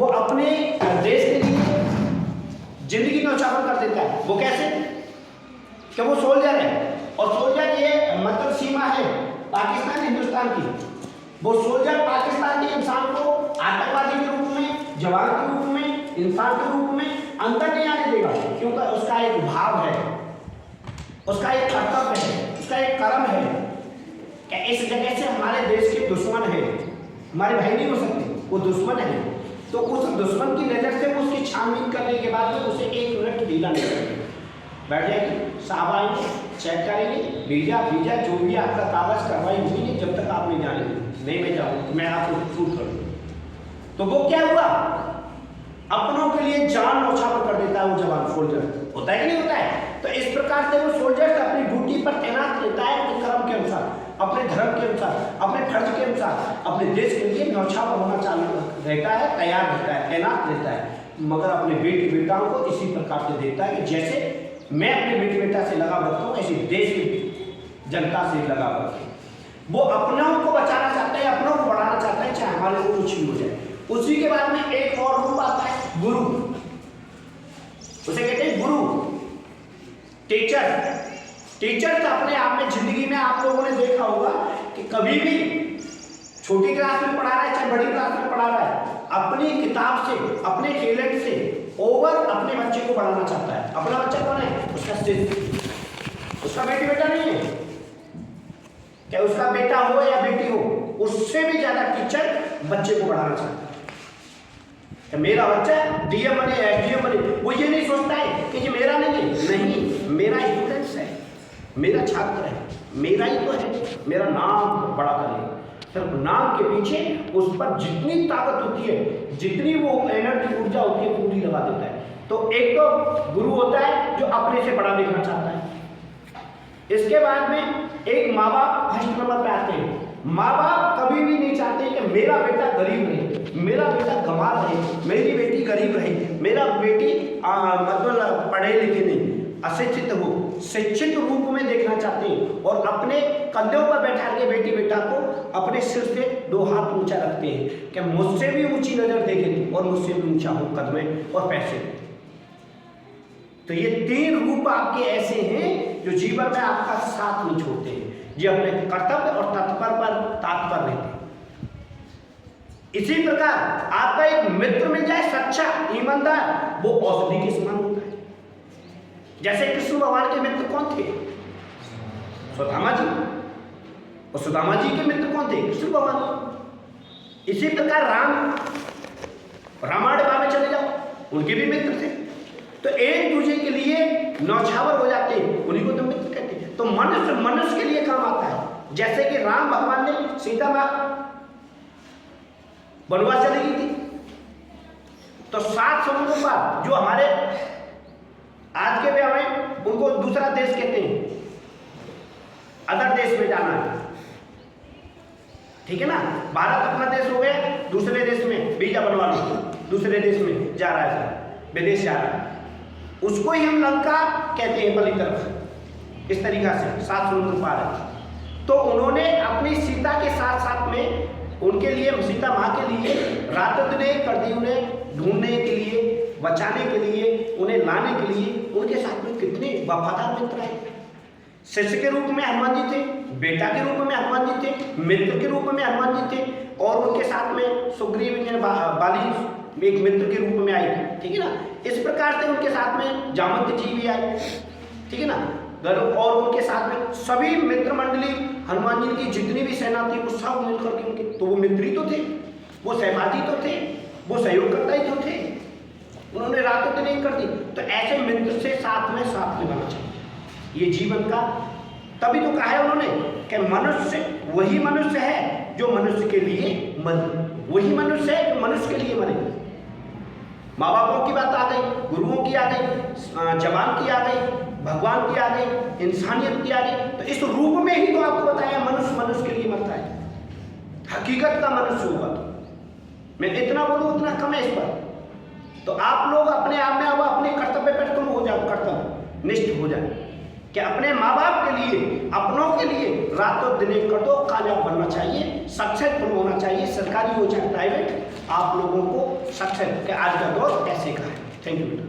वो अपने देश के लिए जिंदगी न्यौछावर कर देता है। वो कैसे? कि वो सोल्जर है, और सोल्जर ये मतलब सीमा है पाकिस्तान हिंदुस्तान की। वो सोल्जर पाकिस्तान के इंसान को आतंकवादी के रूप में, जवान के रूप में, इंसान के रूप में अंदर नहीं आने देगा, क्योंकि उसका एक भाव है, उसका एक कर्तव्य है, उसका एक कर्म है कि इस जगह से हमारे देश के दुश्मन है, हमारे भाई नहीं हो सकते, वो दुश्मन है। तो उस दुश्मन की नज़र से उसकी छानबीन करने के बाद में उसे 1 मिनट ढीला नहीं करेंगे, बैठ जाएगी, साहब आएंगे, चेक करेंगे, वीजा जो भी आपका कागज कार्रवाई हुई नहीं, जब तक आप नहीं जानेंगे, नहीं मैं जाऊँ, मैं आपको शूट कर दूँ। तो वो क्या हुआ? अपनों के लिए जान न्यौछावर कर देता है वो जवान, सोल्जर होता है कि नहीं होता है? तो इस प्रकार से वो सोल्जर अपनी ड्यूटी पर तैनात रहता है, अपने कर्म के अनुसार, अपने धर्म के अनुसार, अपने फर्ज के अनुसार, अपने देश के लिए न्यौछावर होना चालू रहता है, तैयार रहता है, तैनात रहता है। मगर अपने बेटी बेटाओं को इसी प्रकार से देखता है कि जैसे मैं अपने बेटी बेटा से लगाव रखता हूँ, ऐसे देश की जनता से लगाव रखता हूँ। वो अपनों को बचाना चाहता है, अपनों को बढ़ाना चाहता है, चाहे हमारे को कुछ भी हो जाए। उसी के बाद में एक और रूप आता है, गुरु। उसे कहते हैं गुरु, टीचर। टीचर तो अपने आप में जिंदगी में आप लोगों ने देखा होगा कि कभी भी छोटी क्लास में पढ़ा रहा है चाहे बड़ी क्लास में पढ़ा रहा है, अपनी किताब से, अपने टैलेंट से ओवर अपने बच्चे को पढ़ाना चाहता है। अपना बच्चा कौन है? उसका शिष्य, उसका बेटी बेटा नहीं है, क्या उसका बेटा हो या बेटी हो, उससे भी ज्यादा टीचर बच्चे को पढ़ाना चाहता है। मेरा बच्चा डीएम बने, एसडीएम बने, वो ये नहीं सोचता है कि ये मेरा नहीं है, नहीं, मेरा स्टूडेंट्स है, मेरा छात्र है, मेरा ही तो है, मेरा नाम बड़ा करे। सिर्फ नाम के पीछे उस पर जितनी ताकत होती है, जितनी वो एनर्जी ऊर्जा होती है, पूरी लगा देता है। तो एक तो गुरु होता है जो अपने से बड़ा देखना चाहता है। इसके बाद में एक माँ बाप फर्स्ट नंबर पे आते हैं। माँ बाप कभी भी नहीं चाहते कि मेरा बेटा गरीब रहे, मेरा बेटा गंवार रहे, मेरी बेटी गरीब रहे, मेरा बेटी मतलब पढ़े लिखे नहीं, अशिक्षित हो, शिक्षित रूप में देखना चाहते हैं। और अपने कंधों पर बैठा के बेटी बेटा को अपने सिर से 2 हाथ ऊंचा रखते हैं कि मुझसे भी ऊंची नजर देखें और मुझसे भी ऊंचा हो कदमे और पैसे। तो ये 3 रूप आपके ऐसे हैं जो जीवन में आपका साथ नहीं छोड़ते हैं, ये अपने कर्तव्य और तात्पर रहते हैं। इसी प्रकार आपका एक मित्र मिल जाए सच्चा, ईमानदार, वो औषधि के समान होता है। जैसे कृष्ण भगवान के मित्र कौन थे? सुदामा जी। और सुदामा जी के मित्र कौन थे? कृष्ण भगवान। इसी प्रकार रामायण में चले जाओ, उनके भी मित्र थे। तो एक दूसरे के लिए न्यौछावर हो जाते हैं, उन्हीं को तो मित्र कहते हैं। तो मनुष्य के लिए काम आता है। जैसे कि राम भगवान ने सीता माँ वनवास चली गई थी, तो 7 समुद्र पार जो हमारे आज के भी हमें उनको दूसरा देश कहते हैं, अदर देश में जाना है, ठीक है ना। भारत अपना देश हो गया, दूसरे देश में वीजा बनवा लो, दूसरे देश में जा रहा है, विदेश जा रहा है, उसको ही हम लंका कहते हैं पली तरफ। इस तरीका से 7 समुद्र पार है। तो उन्होंने अपनी सीता के साथ साथ में उनके लिए, सीता माँ के लिए रात दिन कर दी, उन्हें ढूंढने के लिए, बचाने के लिए, उन्हें लाने के लिए उनके साथ में कितने वफादार मित्र हैं। शिष्य के रूप में हनुमान जी थे, बेटा के रूप में हनुमान जी थे, मित्र के रूप में हनुमान जी थे, और उनके साथ में सुग्रीव बाली एक मित्र के रूप में आई, ठीक है ना। इस प्रकार से उनके साथ में जामवंत जी भी आए, ठीक है ना। और उनके साथ में सभी मित्र मंडली, हनुमान जी की जितनी भी सेना थी वो सब मिलकर के उनके, तो वो मित्र ही तो थे, वो सहपाठी तो थे, वो सहयोगकर्ता ही तो थे। उन्होंने रातों दिन नहीं कर दी। तो ऐसे मित्र से साथ में निभाना चाहिए ये जीवन का। तभी तो कहा है उन्होंने कि मनुष्य वही मनुष्य है जो मनुष्य के लिए मरे, वही मनुष्य है जो मनुष्य के लिए मरे। माँ बापों की बात आ गई, गुरुओं की आ गई, जवान की आ गई, भगवान की आ गई, इंसानियत की आ गई। तो इस रूप में ही तो आपको बताया मनुष्य के लिए मरता है, हकीकत का मनुष्य होगा। तो मैं इतना बोलूँ उतना कम है इस पर। तो आप लोग अपने आप में अब अपने कर्तव्य पर तुम हो जाओ, कर्तव्य निष्ठ हो जाए। कि अपने माँ बाप के लिए, अपनों के लिए रातों दिन कटो कामयाब बनना चाहिए, सक्सेसफुल होना चाहिए, सरकारी हो चाहे प्राइवेट, आप लोगों को सक्सेस के आज का दौर ऐसे का है। थैंक यू बेटा।